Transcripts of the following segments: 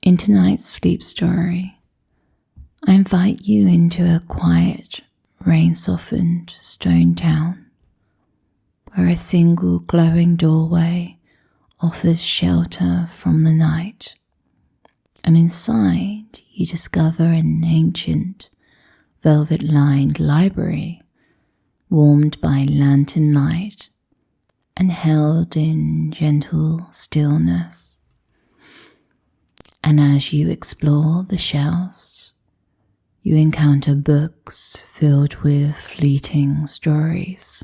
In tonight's sleep story, I invite you into a quiet, rain-softened stone town where a single glowing doorway offers shelter from the night, and inside you discover an ancient, velvet-lined library warmed by lantern light and held in gentle stillness. And as you explore the shelves, you encounter books filled with fleeting stories,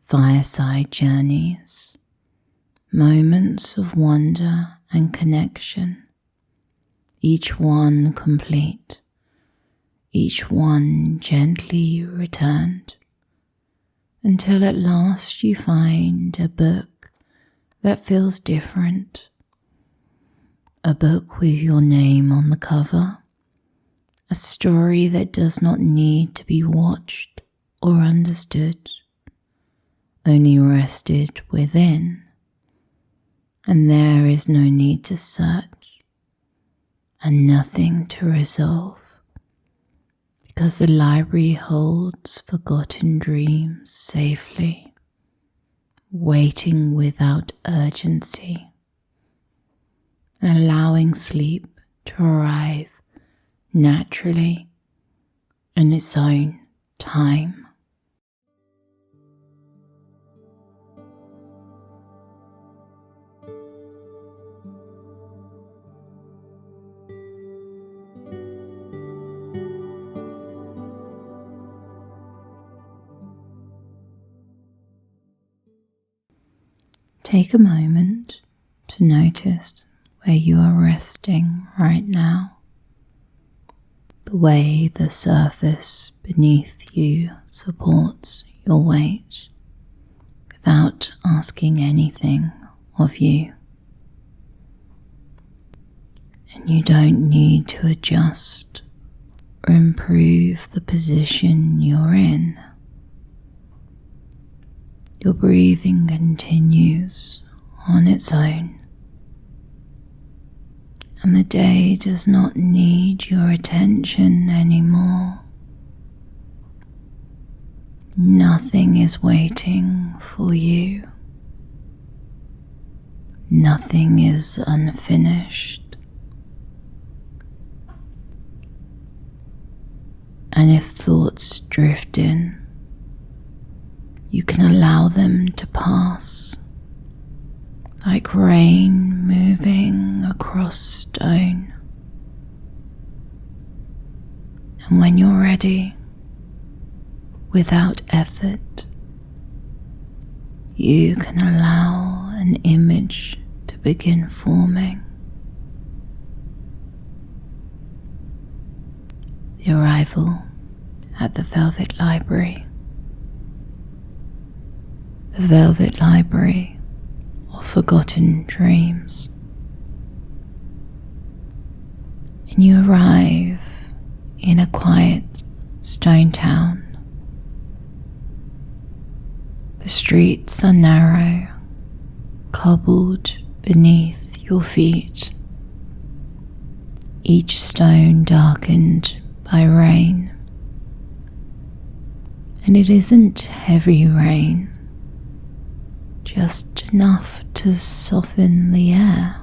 fireside journeys, moments of wonder and connection, each one complete, each one gently returned, until at last you find a book that feels different, a book with your name on the cover, a story that does not need to be watched or understood, only rested within, and there is no need to search and nothing to resolve, because the library holds forgotten dreams safely, waiting without urgency, and allowing sleep to arrive naturally in its own time. Take a moment to notice where you are resting right now, the way the surface beneath you supports your weight without asking anything of you. And you don't need to adjust or improve the position you're in. Your breathing continues on its own, and the day does not need your attention anymore. Nothing is waiting for you. Nothing is unfinished. And if thoughts drift in, you can allow them to pass, like rain moving across stone. And when you're ready, without effort, you can allow an image to begin forming. The arrival at the Velvet Library. The Velvet Library of Forgotten Dreams. And you arrive in a quiet stone town. The streets are narrow, cobbled beneath your feet, each stone darkened by rain. And it isn't heavy rain, just enough to soften the air,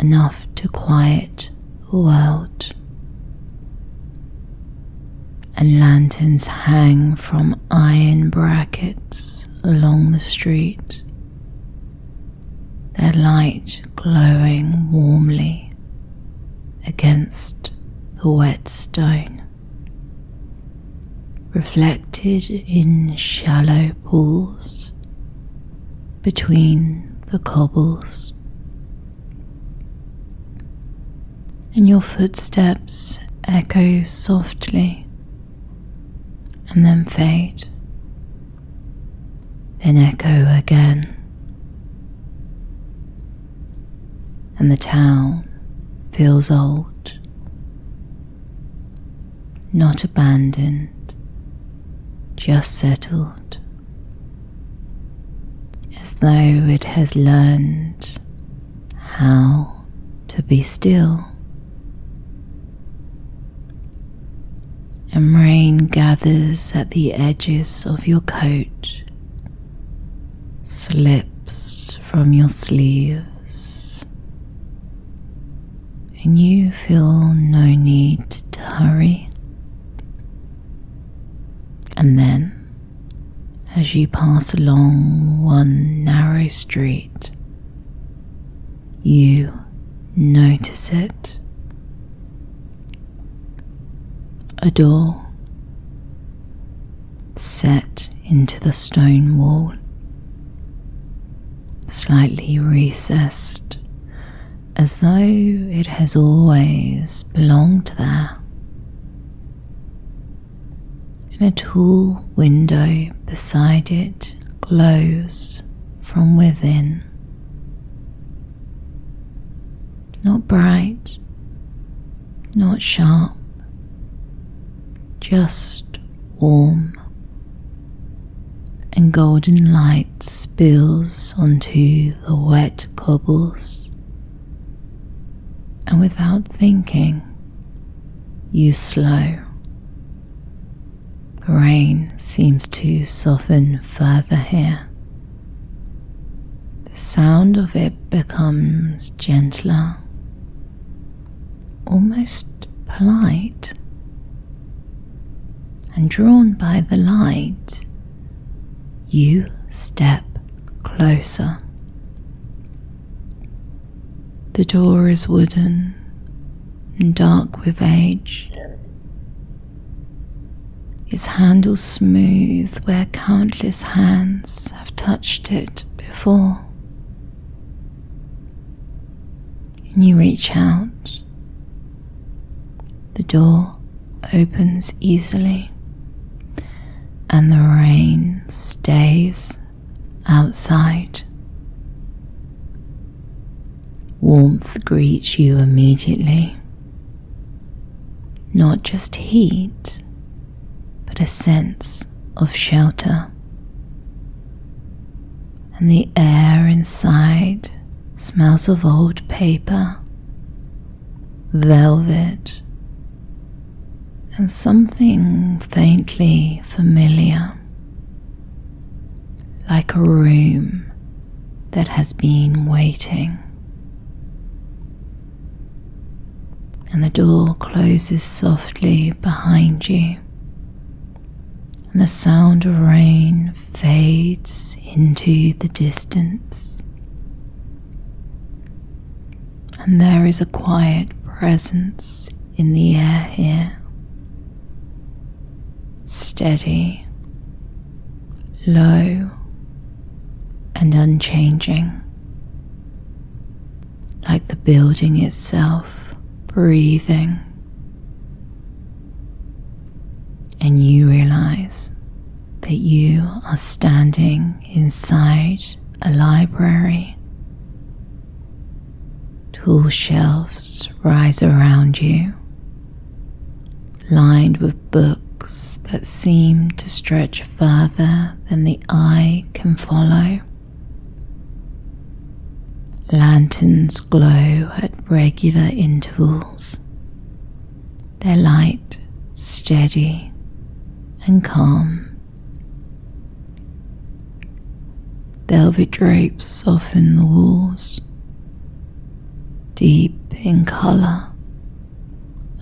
enough to quiet the world. And lanterns hang from iron brackets along the street, their light glowing warmly against the wet stone, reflected in shallow pools between the cobbles. And your footsteps echo softly and then fade, then echo again, and the town feels old, not abandoned, just settled, as though it has learned how to be still. And rain gathers at the edges of your coat, slips from your sleeves, and you feel no need to hurry. And then, as you pass along one narrow street, you notice it. A door set into the stone wall, slightly recessed, as though it has always belonged there. And a tall window beside it glows from within. Not bright, not sharp, just warm, and golden light spills onto the wet cobbles. And without thinking, you slow. The rain seems to soften further here. The sound of it becomes gentler, almost polite. And drawn by the light, you step closer. The door is wooden and dark with age, its handle smooth where countless hands have touched it before. And you reach out. The door opens easily, and the rain stays outside. Warmth greets you immediately. Not just heat, but a sense of shelter. And the air inside smells of old paper, velvet, and something faintly familiar, like a room that has been waiting. And the door closes softly behind you, and the sound of rain fades into the distance. And there is a quiet presence in the air here. Steady, low, and unchanging, like the building itself breathing. And you realize that you are standing inside a library. Tall shelves rise around you, lined with books that seem to stretch further than the eye can follow. Lanterns glow at regular intervals, their light steady and calm. Velvet drapes soften the walls, deep in colour,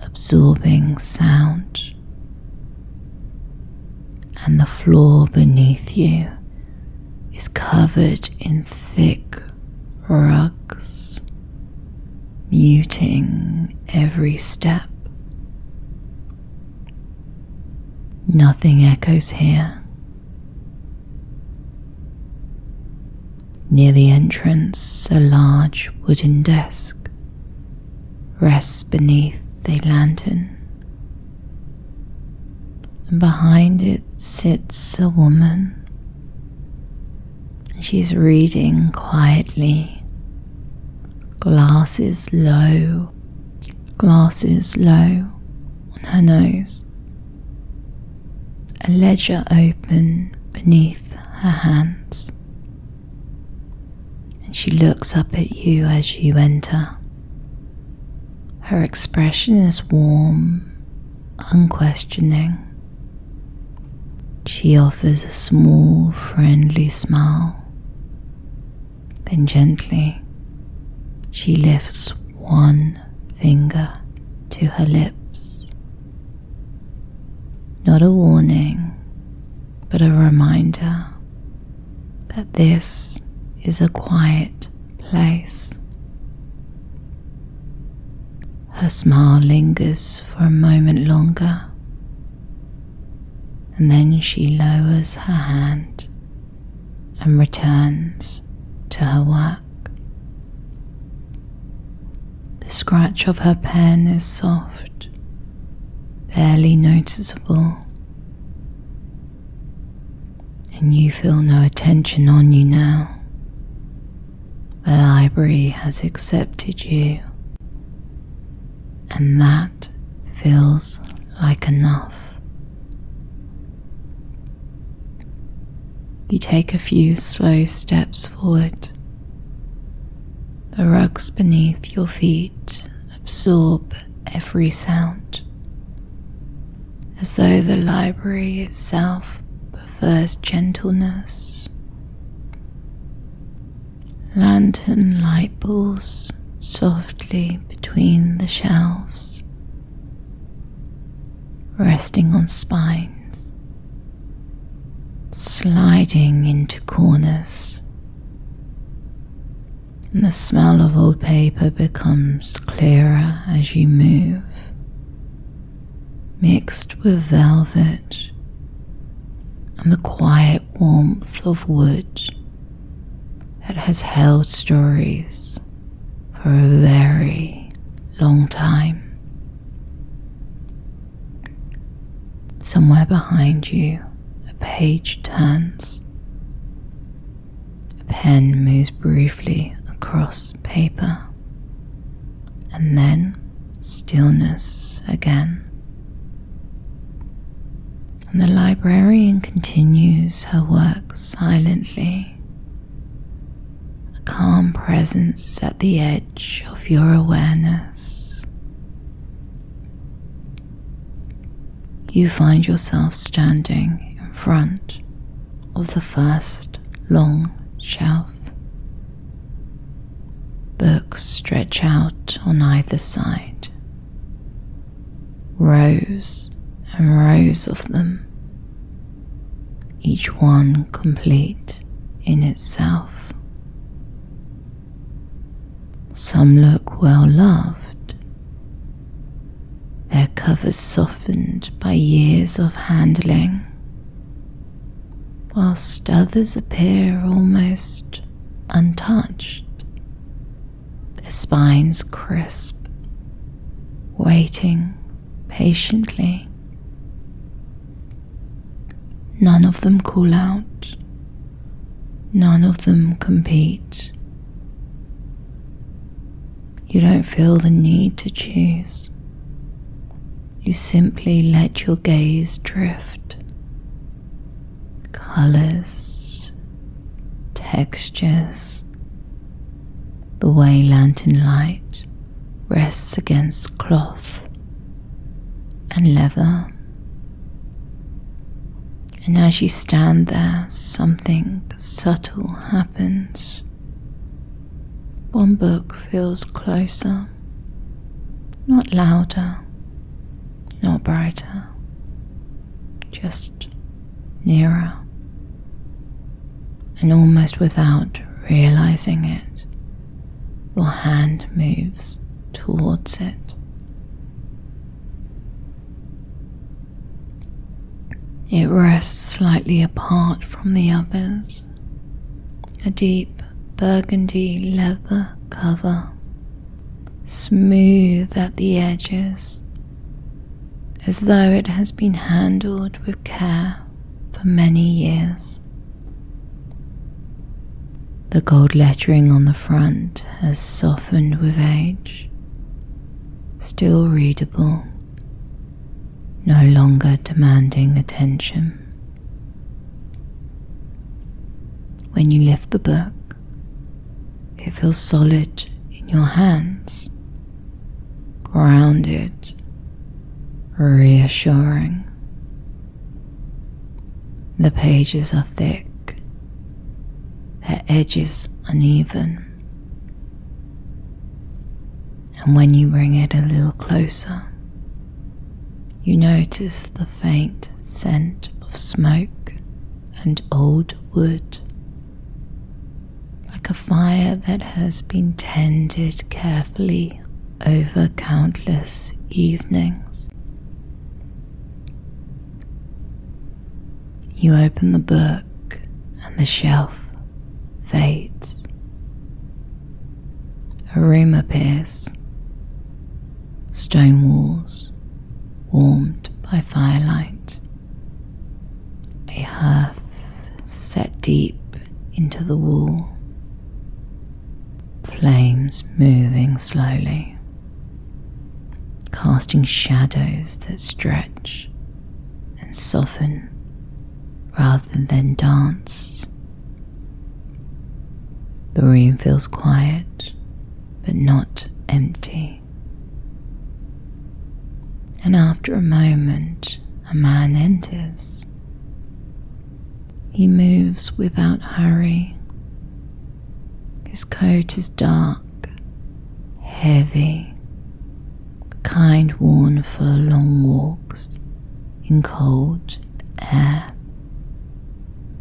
absorbing sound. And the floor beneath you is covered in thick rugs, muting every step. Nothing echoes here. Near the entrance, a large wooden desk rests beneath a lantern, and behind it sits a woman. She's reading quietly, glasses low on her nose, a ledger open beneath her hands. and she looks up at you as you enter. Her expression is warm, unquestioning. She offers a small, friendly smile. Then gently, she lifts one finger to her lips. Not a warning, but a reminder that this is a quiet place. Her smile lingers for a moment longer, and then she lowers her hand and returns to her work. The scratch of her pen is soft, barely noticeable, and you feel no attention on you now. The library has accepted you, and that feels like enough. You take a few slow steps forward. The rugs beneath your feet absorb every sound, as though the library itself prefers gentleness. Lantern light pulls softly between the shelves, resting on spines, sliding into corners, and the smell of old paper becomes clearer as you move, mixed with velvet and the quiet warmth of wood that has held stories for a very long time. Somewhere behind you, a page turns. A pen moves briefly across paper, and then stillness again. And the librarian continues her work silently, a calm presence at the edge of your awareness. You find yourself standing in front of the first long shelf. Books stretch out on either side, rows and rows of them, each one complete in itself. Some look well loved, their covers softened by years of handling, whilst others appear almost untouched, their spines crisp, waiting patiently. None of them call out, none of them compete. You don't feel the need to choose. You simply let your gaze drift. Colors, textures, the way lantern light rests against cloth and leather. And as you stand there, something subtle happens. One book feels closer, not louder, not brighter, just nearer. And almost without realizing it, your hand moves towards it. It rests slightly apart from the others, a deep burgundy leather cover, smooth at the edges, as though it has been handled with care for many years. The gold lettering on the front has softened with age, still readable, no longer demanding attention. When you lift the book, It feels solid in your hands, grounded, reassuring. The pages are thick, their edges uneven, and when you bring it a little closer, you notice the faint scent of smoke and old wood, like a fire that has been tended carefully over countless evenings. You open the book and the shelf fades. A room appears, stone walls warmed by firelight, a hearth set deep into the wall, flames moving slowly, casting shadows that stretch and soften rather than dance. The room feels quiet but not empty. And after a moment, a man enters. He moves without hurry. His coat is dark, heavy, the kind worn for long walks in cold air.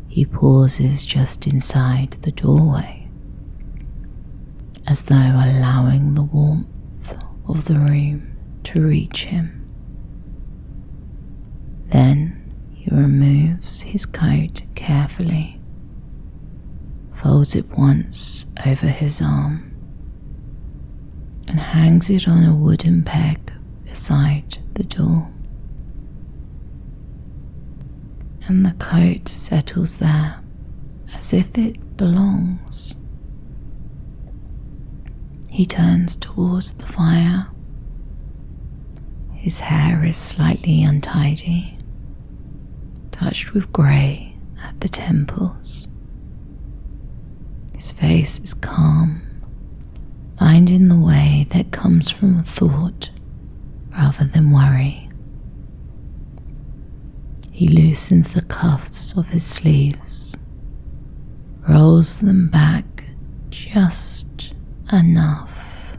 He pauses just inside the doorway, as though allowing the warmth of the room to reach him. Then he removes his coat carefully, folds it once over his arm, and hangs it on a wooden peg beside the door. And the coat settles there as if it belongs. He turns towards the fire. His hair is slightly untidy, touched with grey at the temples. His face is calm, lined in the way that comes from thought rather than worry. He loosens the cuffs of his sleeves, rolls them back just enough,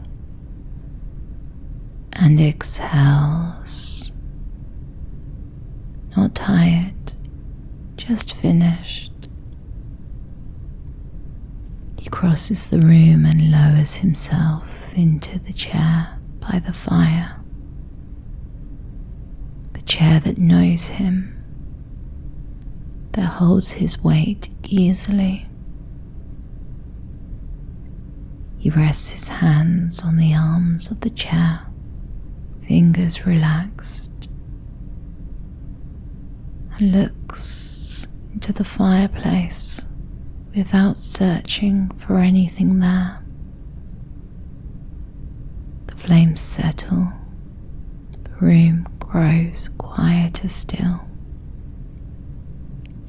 and exhales. Not tired, just finished. He crosses the room and lowers himself into the chair by the fire. The chair that knows him, that holds his weight easily. He rests his hands on the arms of the chair, fingers relaxed, and looks into the fireplace without searching for anything there. The flames settle, the room grows quieter still,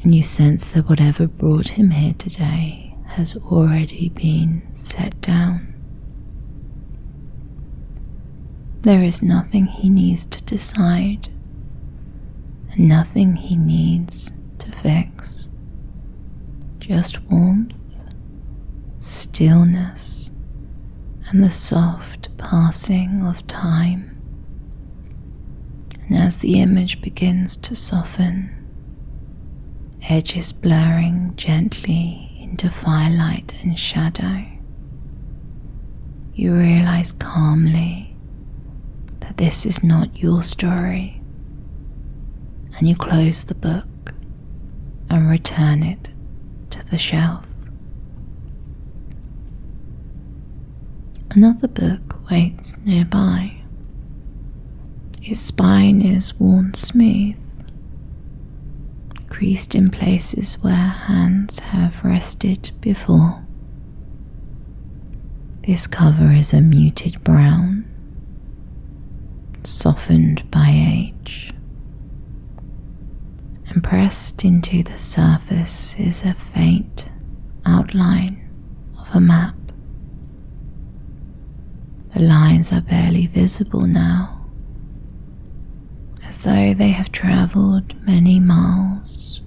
and you sense that whatever brought him here today has already been set down. There is nothing he needs to decide, and nothing he needs to fix. Just warmth, stillness, and the soft passing of time. And as the image begins to soften, edges blurring gently into firelight and shadow, you realize calmly that this is not your story, and you close the book and return it to the shelf. Another book waits nearby. Its spine is worn smooth, creased in places where hands have rested before. This cover is a muted brown, softened by age, and pressed into the surface is a faint outline of a map. The lines are barely visible now, as though they have travelled many miles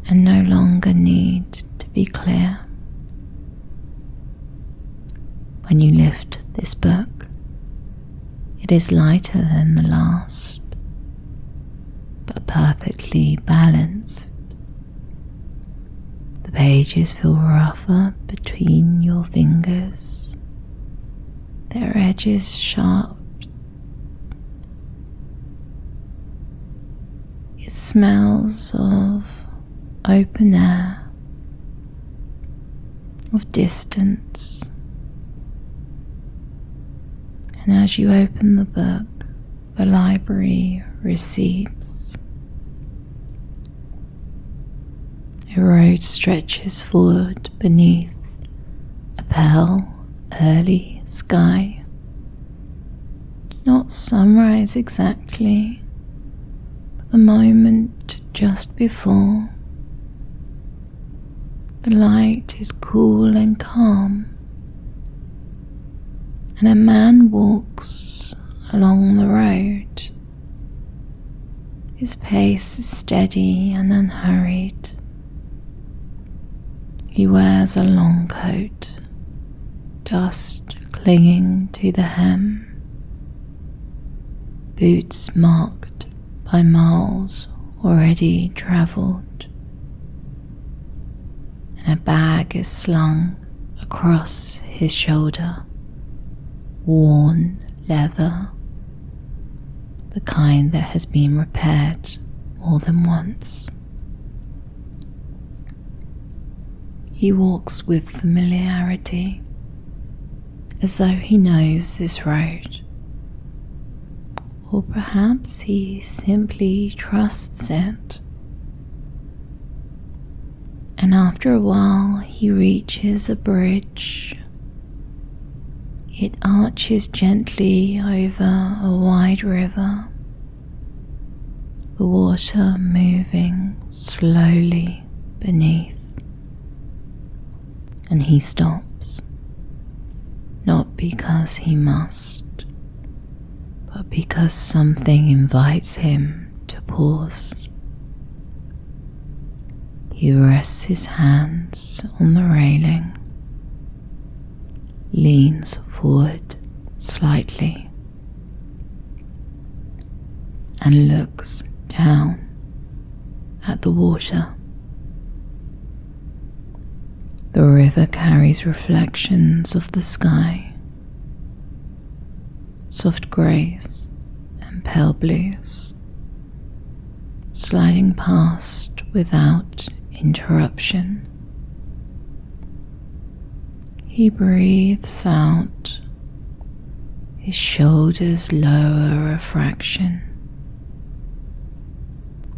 and no longer need to be clear. When you lift this book, it is lighter than the last, but perfectly balanced. The pages feel rougher between your fingers, their edges sharp. It smells of open air, of distance. And as you open the book, the library recedes. A road stretches forward beneath a pale, early sky. Not sunrise exactly, but the moment just before. The light is cool and calm, and a man walks along the road. His pace is steady and unhurried. He wears a long coat, dust clinging to the hem, boots marked by miles already travelled, and a bag is slung across his shoulder. Worn leather, the kind that has been repaired more than once. He walks with familiarity, as though he knows this road, or perhaps he simply trusts it. And after a while he reaches a bridge. It arches gently over a wide river, the water moving slowly beneath. And he stops, not because he must, but because something invites him to pause. He rests his hands on the railing, leans forward slightly, and looks down at the water. The river carries reflections of the sky, soft greys and pale blues, sliding past without interruption. He breathes out, his shoulders lower a fraction.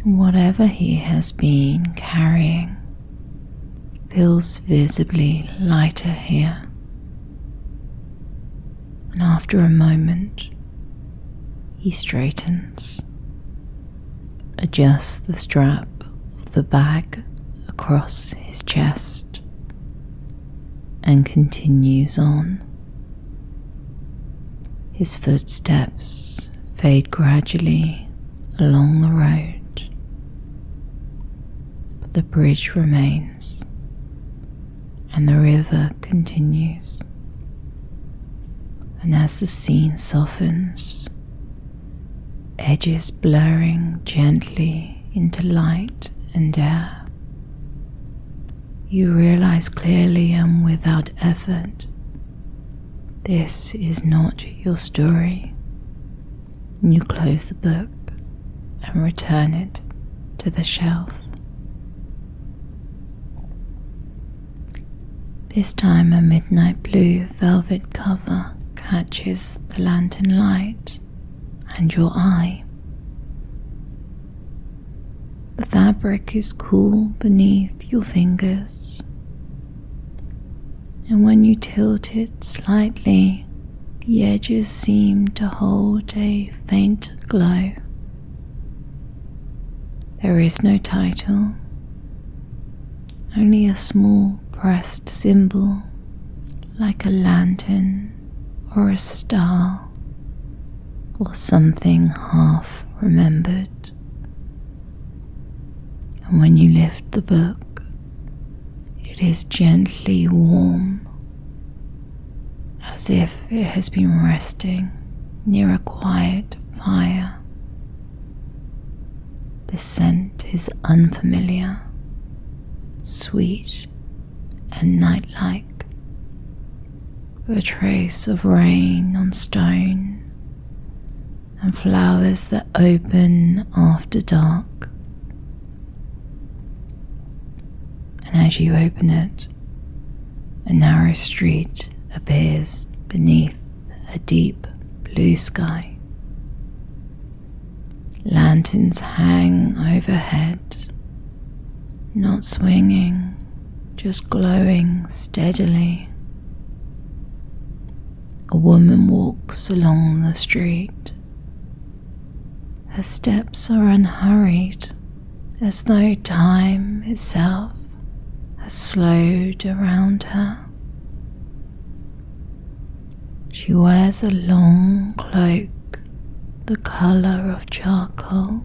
Whatever he has been carrying feels visibly lighter here. And after a moment, he straightens, adjusts the strap of the bag across his chest, and continues on. His footsteps fade gradually along the road, but the bridge remains, and the river continues. And as the scene softens, edges blurring gently into light and air, you realize clearly and without effort, this is not your story. And you close the book and return it to the shelf. This time a midnight blue velvet cover catches the lantern light and your eye. The fabric is cool beneath your fingers, and when you tilt it slightly, the edges seem to hold a faint glow. There is no title, only a small pressed symbol like a lantern or a star or something half remembered. And when you lift the book, it is gently warm, as if it has been resting near a quiet fire. The scent is unfamiliar, sweet and night-like, with a trace of rain on stone and flowers that open after dark. And as you open it, a narrow street appears beneath a deep blue sky. Lanterns hang overhead, not swinging, just glowing steadily. A woman walks along the street. Her steps are unhurried, as though time itself has slowed around her. She wears a long cloak, the colour of charcoal,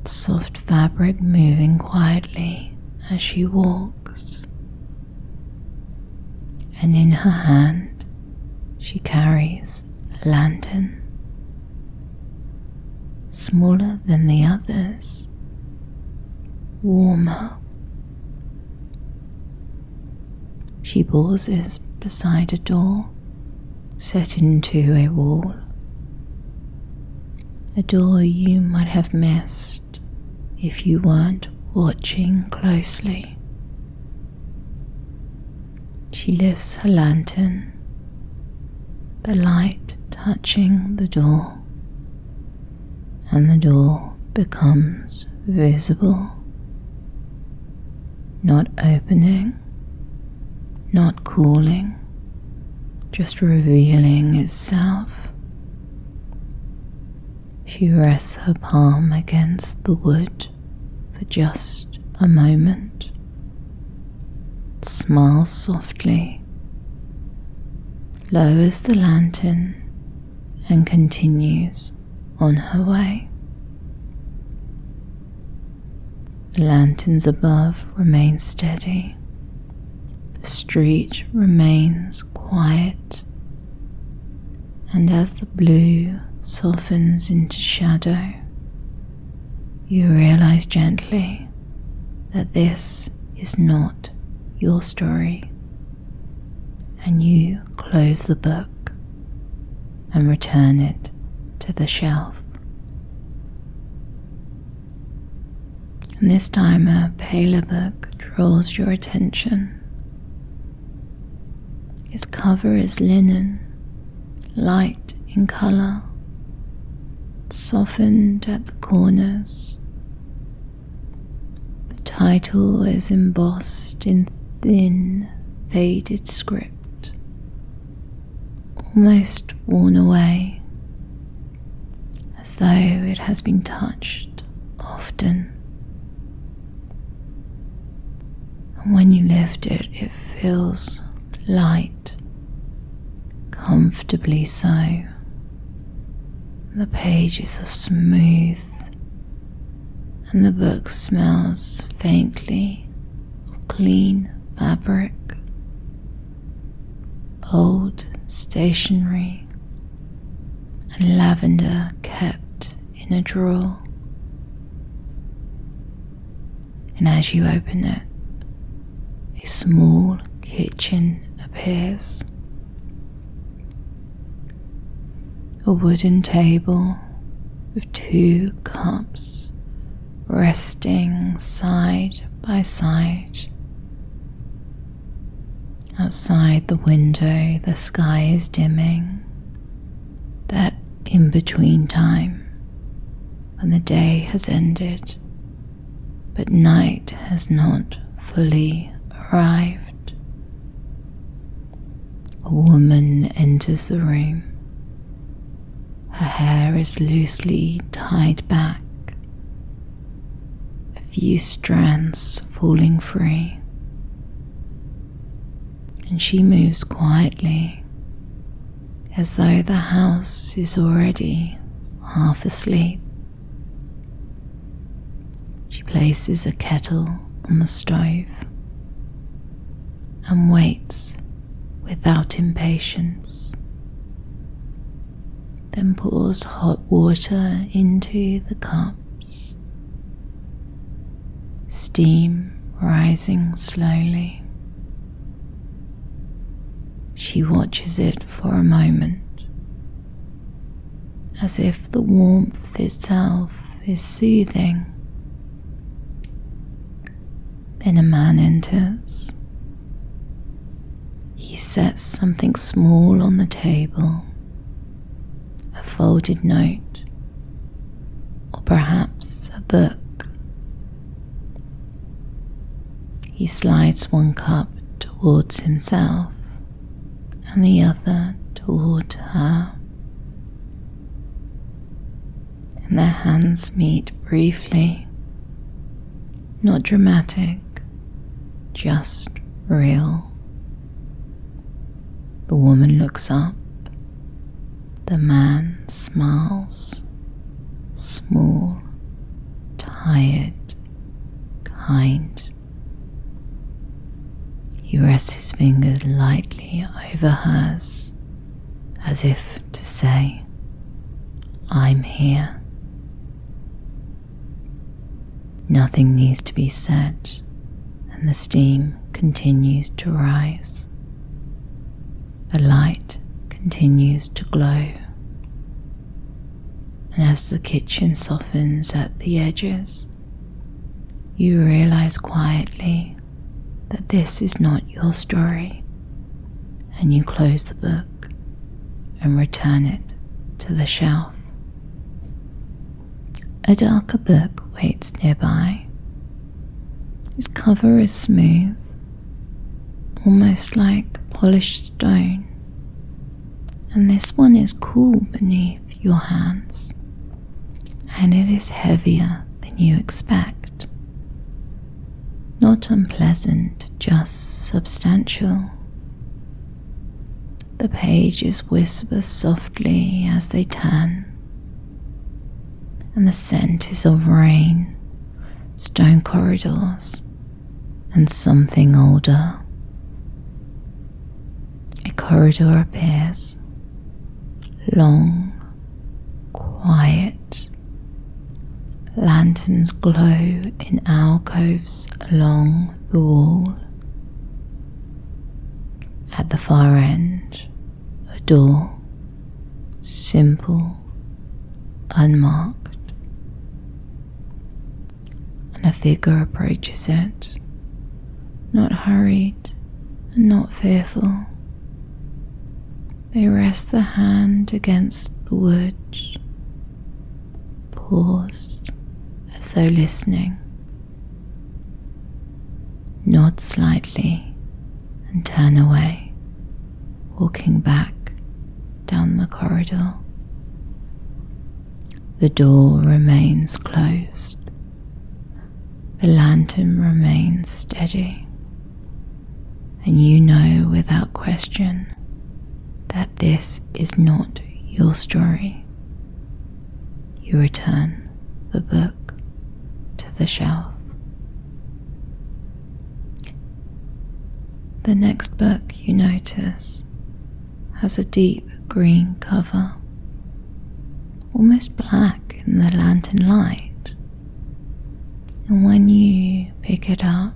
soft fabric moving quietly as she walks, and in her hand she carries a lantern, smaller than the others, warmer. She pauses beside a door set into a wall, a door you might have missed if you weren't watching closely. She lifts her lantern, the light touching the door, and the door becomes visible, not opening, not cooling, just revealing itself. She rests her palm against the wood for just a moment, smiles softly, lowers the lantern, and continues on her way. The lanterns above remain steady. The street remains quiet, and as the blue softens into shadow, you realize gently that this is not your story, and you close the book and return it to the shelf. And this time a paler book draws your attention. Its cover is linen, light in colour, softened at the corners. The title is embossed in thin, faded script, almost worn away, as though it has been touched often. And when you lift it, it feels light, comfortably so. The pages are smooth, and the book smells faintly of clean fabric, old stationery, and lavender kept in a drawer. And as you open it, a small kitchen appears. A wooden table with 2 cups resting side by side. Outside the window, the sky is dimming, that in-between time when the day has ended, but night has not fully arrived. A woman enters the room. Her hair is loosely tied back, a few strands falling free, and she moves quietly, as though the house is already half asleep. She places a kettle on the stove and waits without impatience, then pours hot water into the cups, steam rising slowly. She watches it for a moment, as if the warmth itself is soothing. Then a man enters. He sets something small on the table, a folded note, or perhaps a book. He slides one cup towards himself and the other toward her, and their hands meet briefly, not dramatic, just real. The woman looks up, the man smiles, small, tired, kind. He rests his fingers lightly over hers, as if to say, "I'm here." Nothing needs to be said, and the steam continues to rise. The light continues to glow, and as the kitchen softens at the edges, you realize quietly that this is not your story, and you close the book and return it to the shelf. A darker book waits nearby. Its cover is smooth, almost like polished stone, and this one is cool beneath your hands, and it is heavier than you expect. Not unpleasant, just substantial. The pages whisper softly as they turn, and the scent is of rain, stone corridors, and something older. A corridor appears, long, quiet. Lanterns glow in alcoves along the wall. At the far end, a door, simple, unmarked, and a figure approaches it, not hurried and not fearful. They rest the hand against the wood, paused as though listening, nod slightly and turn away, walking back down the corridor. The door remains closed. The lantern remains steady, and you know without question that this is not your story. You return the book to the shelf. The next book, you notice, has a deep green cover, almost black in the lantern light. And when you pick it up,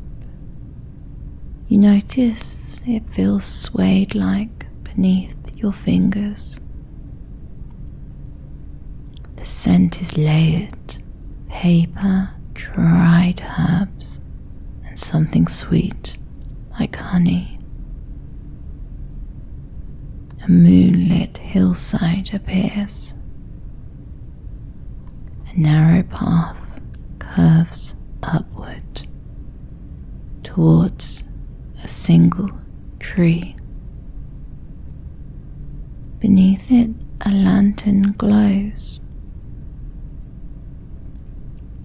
you notice it feels suede-like beneath your fingers. The scent is layered, paper, dried herbs, and something sweet like honey. A moonlit hillside appears. A narrow path curves upward towards a single tree. Beneath it, a lantern glows,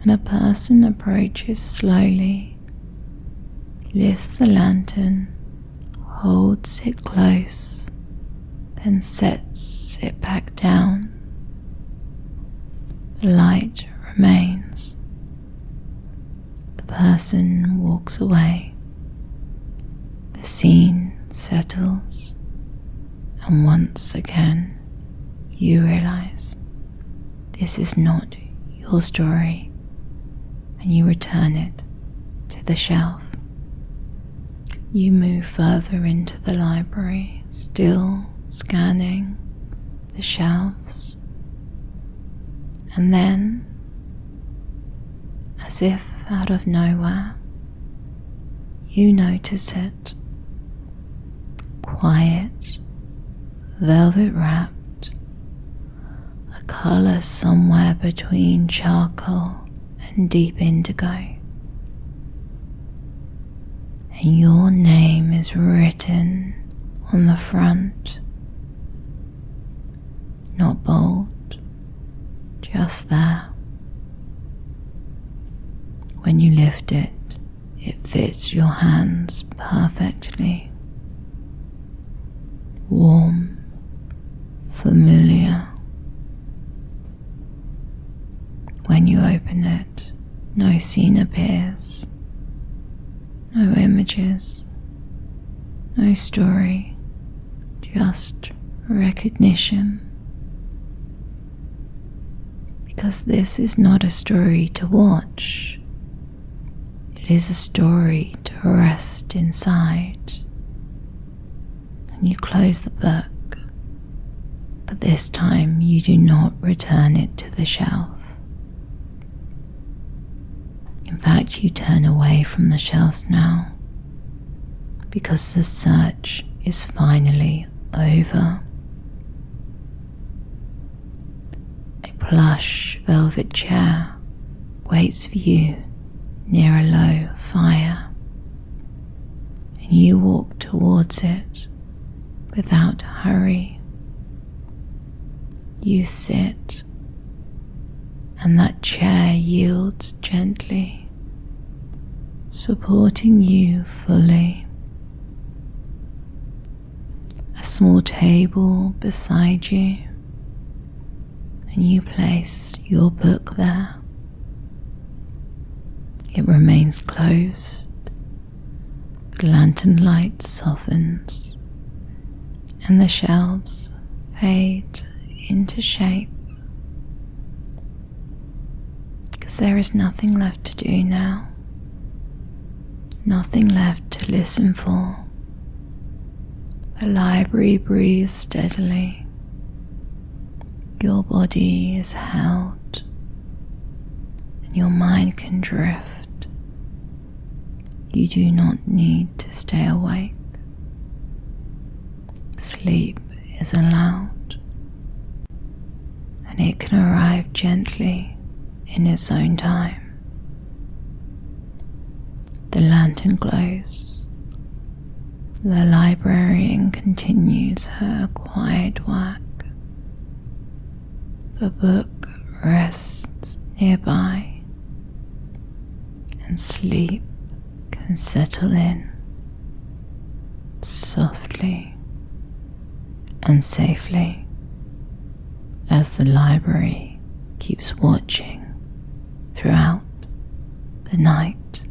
and a person approaches slowly, lifts the lantern, holds it close, then sets it back down. The light remains. The person walks away. The scene settles, and once again you realize this is not your story, and you return it to the shelf. You move further into the library, still scanning the shelves, and then, as if out of nowhere, you notice it. Quiet, velvet wrapped, a colour somewhere between charcoal and deep indigo. And your name is written on the front. Not bold, just there. When you lift it, it fits your hands perfectly. Warm, familiar. When you open it, no scene appears, no images, no story, just recognition. Because this is not a story to watch, it is a story to rest inside. And you close the book, but this time you do not return it to the shelf. In fact, you turn away from the shelves now, because the search is finally over. A plush velvet chair waits for you near a low fire, and you walk towards it without hurry. You sit, and that chair yields gently, supporting you fully. A small table beside you, and you place your book there. It remains closed. The lantern light softens, and the shelves fade into shape, because there is nothing left to do now, nothing left to listen for. The library breathes steadily. Your body is held, and your mind can drift. You do not need to stay awake. Sleep is allowed, and it can arrive gently in its own time. The lantern glows. The librarian continues her quiet work. The book rests nearby, and sleep can settle in softly and safely as the library keeps watching throughout the night.